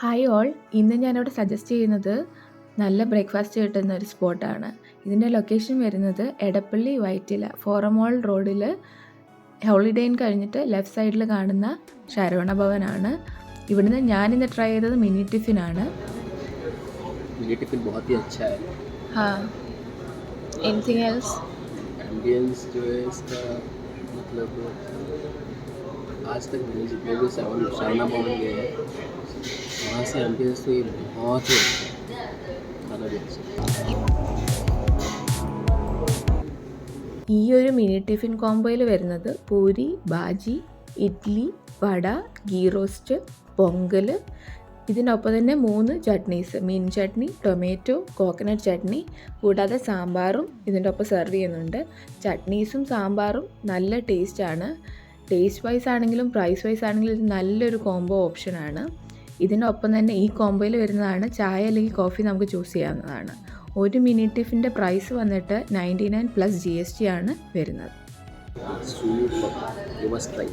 Hi all, ഇന്ന് ഞാനിവിടെ suggest ചെയ്യുന്നത് നല്ല ബ്രേക്ക്ഫാസ്റ്റ് കിട്ടുന്ന ഒരു സ്പോട്ടാണ്. ഇതിൻ്റെ ലൊക്കേഷൻ വരുന്നത് എടപ്പള്ളി വൈറ്റില ഫോറമോൾ റോഡിൽ ഹോളിഡേ ഇൻ കഴിഞ്ഞിട്ട് ലെഫ്റ്റ് സൈഡിൽ കാണുന്ന ശരവണ ഭവനാണ്. ഇവിടുന്ന് ഞാനിന്ന് ട്രൈ ചെയ്തത് മിനി ടിഫിനാണ്. मिनी टिफिन बहुत ही अच्छा है। हाँ, എനിത്തിങ് എൽസ്? एम्बियंस जो है इसका मतलब आज तक मैंने जितने भी शारना भवन गए हैं वहाँ से एम्बियंस तो ये बहुत ही अच्छा है, खाना भी अच्छा है। ഈ ഒരു മിനി ടിഫിൻ കോംബോയിൽ വരുന്നത് പൂരി, ബാജി, ഇഡ്ഡലി, വട, ഗീ റോസ്റ്റ്, പൊങ്കൽ, ഇതിനൊപ്പം തന്നെ 3 ചട്നീസ്, മീൻ ചട്നി, ടൊമാറ്റോ, കോക്കനട്ട് ചട്നി, കൂടാതെ സാമ്പാറും ഇതിൻ്റെ ഒപ്പം സെർവ് ചെയ്യുന്നുണ്ട്. ചട്നീസും സാമ്പാറും നല്ല ടേസ്റ്റാണ്. ടേസ്റ്റ് വൈസ് ആണെങ്കിലും പ്രൈസ് വൈസ് ആണെങ്കിലും ഇത് നല്ലൊരു കോംബോ ഓപ്ഷനാണ്. ഇതിനൊപ്പം തന്നെ ഈ കോംബോയിൽ വരുന്നതാണ് ചായ അല്ലെങ്കിൽ കോഫി നമുക്ക് ചൂസ് ചെയ്യാവുന്നതാണ്. ഒരു മിനി ടിഫിൻ്റെ പ്രൈസ് വന്നിട്ട് 99 പ്ലസ് GST ആണ് വരുന്നത്. Super, you must try.